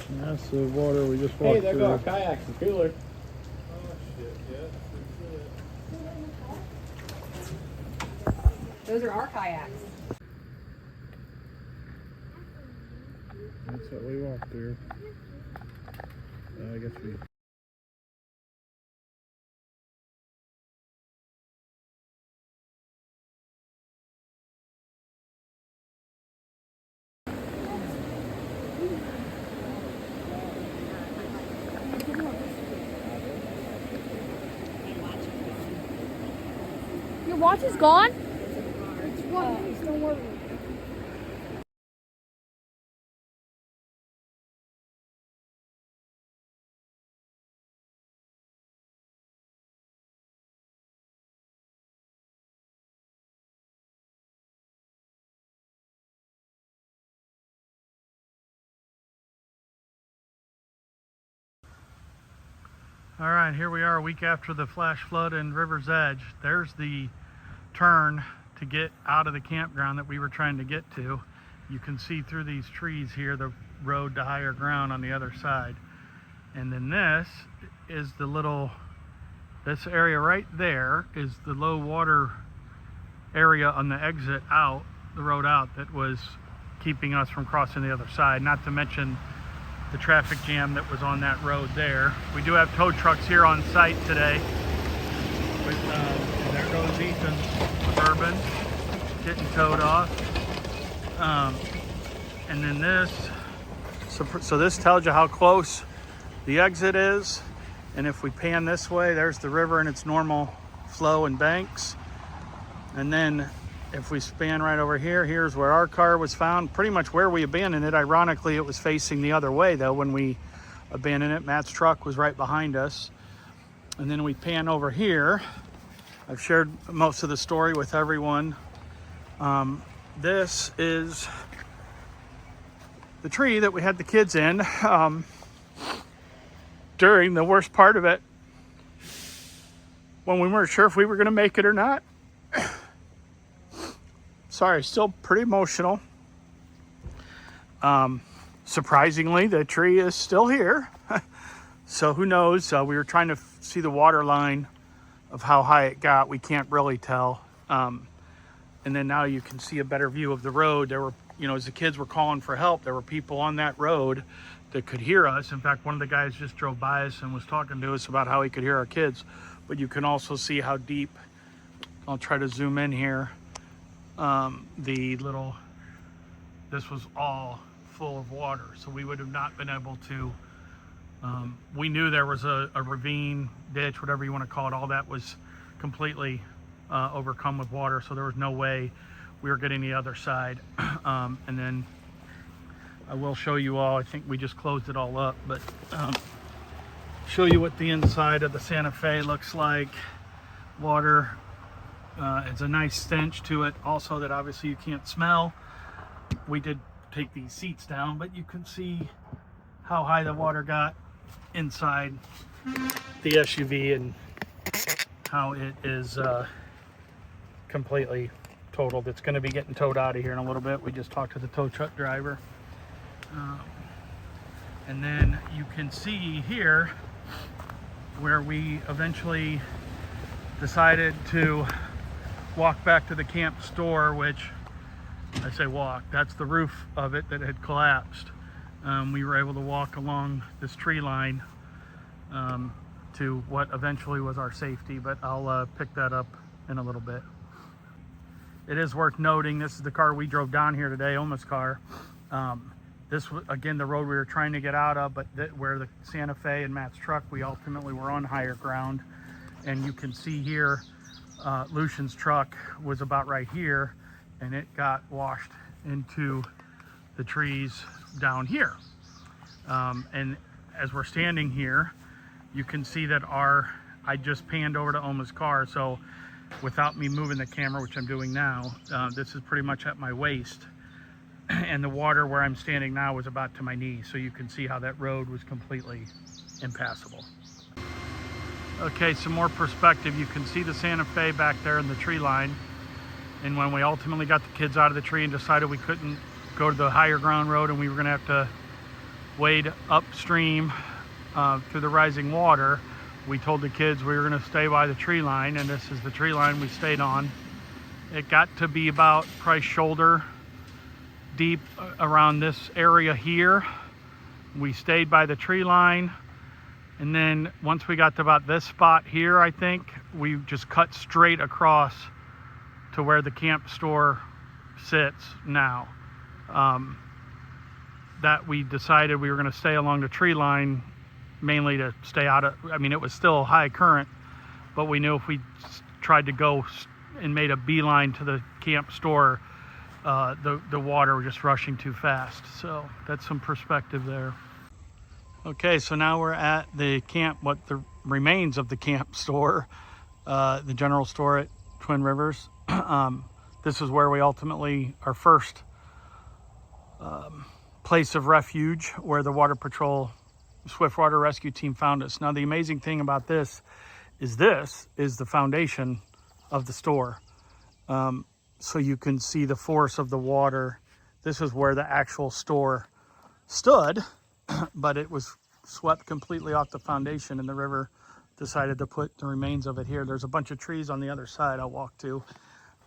Massive water we just walked Hey, there through. go our kayaks and cooler. Those are our kayaks. That's what we walked through. I guess we... Your watch is gone? It's one. Don't worry. All right, here we are a week after the flash flood in Riversedge. There's the turn to get out of the campground that we were trying to get to. You can see through these trees here the road to higher ground on the other side. And then this is the little, this area right there is the low water area on the exit out, the road out, that was keeping us from crossing the other side, not to mention the traffic jam that was on that road there. We do have tow trucks here on site today. And there goes Ethan's Suburban getting towed off. And then this, so this tells you how close the exit is. And if we pan this way, there's the river and its normal flow and banks. And then if we span right over here, here's where our car was found, pretty much where we abandoned it. Ironically, it was facing the other way though when we abandoned it. Matt's truck was right behind us. And then we pan over here. I've shared most of the story with everyone. This is the tree that we had the kids in during the worst part of it, when we weren't sure if we were going to make it or not. Sorry, still pretty emotional. Surprisingly, the tree is still here. So who knows? We were trying to see the water line of how high it got. We can't really tell. And then now you can see a better view of the road. There were, you know, as the kids were calling for help, there were people on that road that could hear us. In fact, one of the guys just drove by us and was talking to us about how he could hear our kids. But you can also see how deep, I'll try to zoom in here. This was all full of water, so we would have not been able to, we knew there was a ravine, ditch, whatever you want to call it, all that was completely overcome with water, so there was no way we were getting the other side. And then I will show you all, I think we just closed it all up, but show you what the inside of the Santa Fe looks like. Water. It's a nice stench to it also that obviously you can't smell. We did take these seats down, but you can see how high the water got inside the SUV and how it is completely totaled. It's going to be getting towed out of here in a little bit. We just talked to the tow truck driver. And then you can see here where we eventually decided to walk back to the camp store, which I say walk, that's the roof of it that had collapsed. We were able to walk along this tree line to what eventually was our safety, but I'll pick that up in a little bit. It is worth noting, this is the car we drove down here today, Oma's car. This was, again, the road we were trying to get out of, but where the Santa Fe and Matt's truck, we ultimately were on higher ground. And you can see here, Lucian's truck was about right here, and it got washed into the trees down here. And as we're standing here, you can see that I just panned over to Oma's car, so without me moving the camera, which I'm doing now, this is pretty much at my waist. And the water where I'm standing now was about to my knees, so you can see how that road was completely impassable. Okay, some more perspective. You can see the Santa Fe back there in the tree line. And when we ultimately got the kids out of the tree and decided we couldn't go to the higher ground road and we were gonna have to wade upstream through the rising water. We told the kids we were going to stay by the tree line, and this is the tree line we stayed on. It got to be about probably shoulder deep around this area here. We stayed by the tree line, and then once we got to about this spot here, I think, we just cut straight across to where the camp store sits now. That we decided we were going to stay along the tree line, mainly to stay out of, I mean, it was still high current, but we knew if we tried to go and made a beeline to the camp store, the water was just rushing too fast. So that's some perspective there. Okay, so now we're at the camp, what the remains of the camp store, the general store at Twin Rivers. This is where we ultimately, our first place of refuge, where the Water Patrol Swiftwater Rescue Team found us. Now, the amazing thing about this is the foundation of the store. So you can see the force of the water. This is where the actual store stood, but it was swept completely off the foundation, and the river decided to put the remains of it here. There's a bunch of trees on the other side I'll walk to.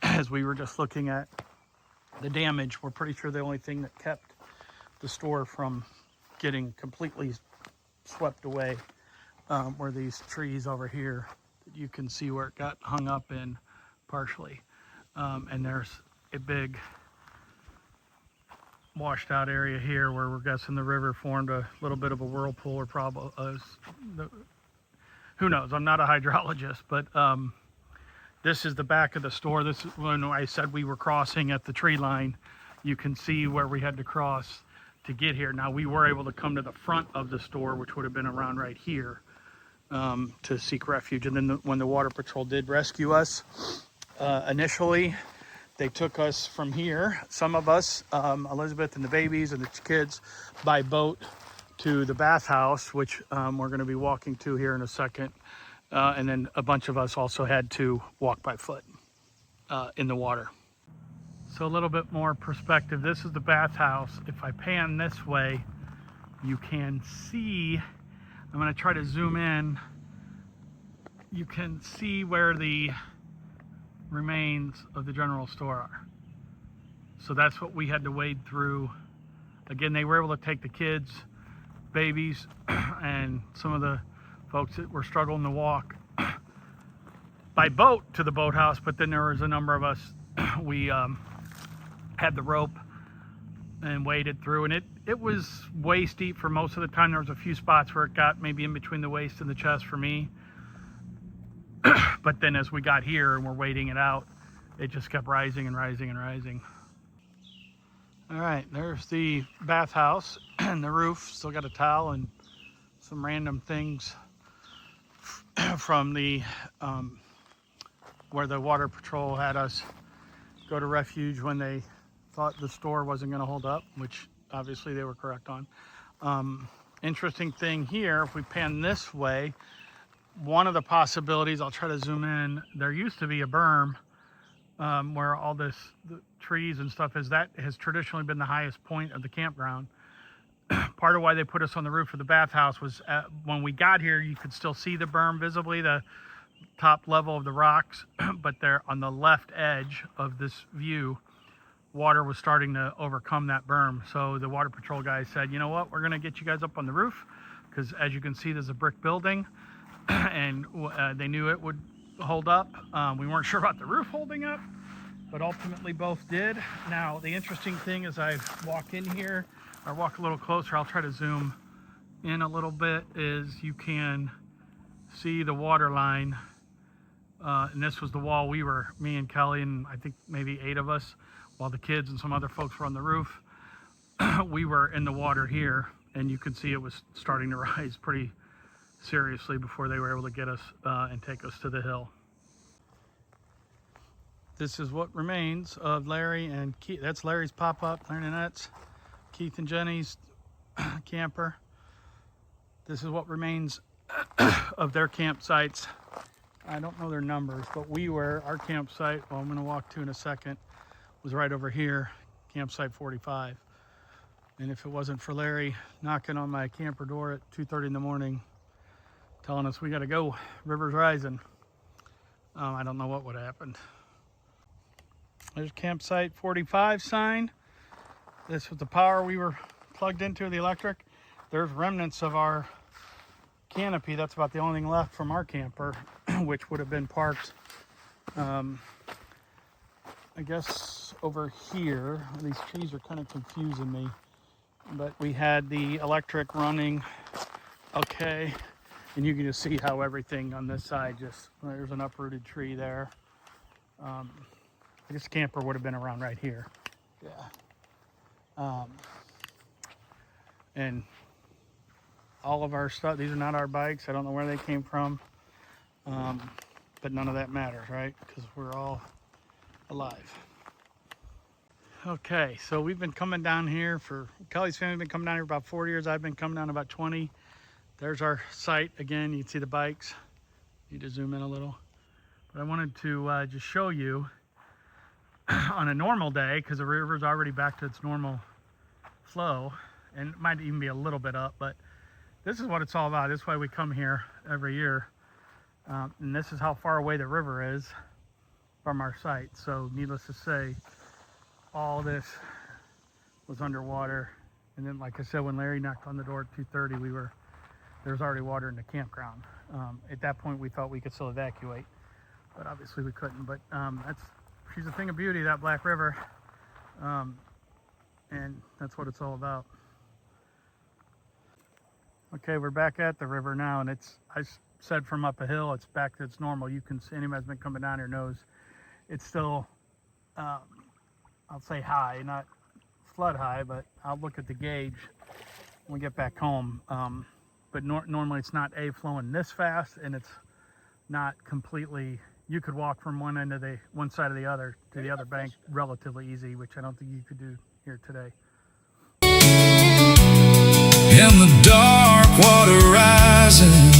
As we were just looking at the damage, we're pretty sure the only thing that kept the store from getting completely swept away were these trees over here. You can see where it got hung up in partially. And there's a big washed out area here where we're guessing the river formed a little bit of a whirlpool, or probably, who knows? I'm not a hydrologist, but this is the back of the store. This is when I said we were crossing at the tree line. You can see where we had to cross to get here. Now, we were able to come to the front of the store, which would have been around right here, to seek refuge. And then when the Water Patrol did rescue us, initially, they took us from here, some of us, Elizabeth and the babies and the kids, by boat to the bathhouse, which we're going to be walking to here in a second. And then a bunch of us also had to walk by foot in the water. So a little bit more perspective. This is the bathhouse. If I pan this way, you can see, I'm going to try to zoom in. You can see where the remains of the general store are. So that's what we had to wade through. Again, they were able to take the kids, babies, and some of the folks that were struggling to walk by boat to the boathouse, but then there was a number of us, we had the rope and waded through, and it was waist deep for most of the time. There was a few spots where it got maybe in between the waist and the chest for me. But then as we got here and we're wading it out, it just kept rising and rising and rising. All right, there's the bathhouse and the roof. Still got a towel and some random things from the where the Water Patrol had us go to Refuge when they thought the store wasn't going to hold up, which obviously they were correct on. Interesting thing here, if we pan this way, one of the possibilities, I'll try to zoom in, there used to be a berm where all the trees and stuff is. That has traditionally been the highest point of the campground. Part of why they put us on the roof of the bathhouse was when we got here, you could still see the berm visibly, the top level of the rocks, but there on the left edge of this view, water was starting to overcome that berm. So the Water Patrol guys said, you know what, we're going to get you guys up on the roof, because as you can see, there's a brick building, and they knew it would hold up. We weren't sure about the roof holding up, but ultimately both did. Now, the interesting thing is I walk in here, or walk a little closer, I'll try to zoom in a little bit, is you can see the water line. And this was the wall me and Kelly and I think maybe 8 of us, while the kids and some other folks were on the roof. We were in the water here, and you could see it was starting to rise pretty seriously before they were able to get us and take us to the hill. This is what remains of Larry and Keith. That's Larry's pop-up, Larry and Annette's, Keith and Jenny's camper. This is what remains of their campsites. I don't know their numbers, but our campsite, well, I'm going to walk to in a second, was right over here, campsite 45. And if it wasn't for Larry knocking on my camper door at 2:30 in the morning, telling us we got to go, river's rising, I don't know what would have happened. There's campsite 45 sign. This was the power we were plugged into, the electric. There's remnants of our canopy. That's about the only thing left from our camper, which would have been parked, I guess, over here. These trees are kind of confusing me. But we had the electric running okay, and you can just see how everything on this side, just there's an uprooted tree there. I guess the camper would have been around right here. Yeah. And all of our stuff, these are not our bikes. I don't know where they came from, but none of that matters, right? Because we're all alive. Okay, so we've been coming down here for, Kelly's family been coming down here about 4 years. I've been coming down about 20. There's our site again. You can see the bikes. Need to zoom in a little. But I wanted to just show you on a normal day, because the river's already back to its normal flow, and it might even be a little bit up, but this is what it's all about. This is why we come here every year. And this is how far away the river is from our site. So needless to say, all this was underwater. And then, like I said, when Larry knocked on the door at 2:30, there was already water in the campground. At that point, we thought we could still evacuate, but obviously we couldn't. But she's a thing of beauty, that Black River, and that's what it's all about. Okay, we're back at the river now, and I said from up a hill, it's back to its normal. You can see, anybody that's been coming down here knows it's still, I'll say high, not flood high, but I'll look at the gauge when we get back home. But normally it's not flowing this fast, and it's not completely, you could walk from one end of one side of the other to the other bank relatively easy, which I don't think you could do here today. In the dark water rising,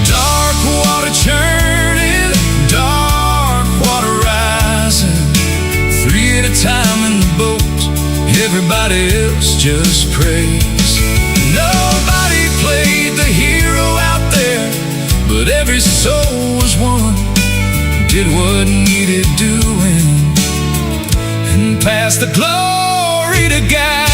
dark water churning, dark water rising, 3 at a time in the boat, everybody else just prays. Nobody played the hero out there, but every soul was one, did what needed doing, and passed the glory to God.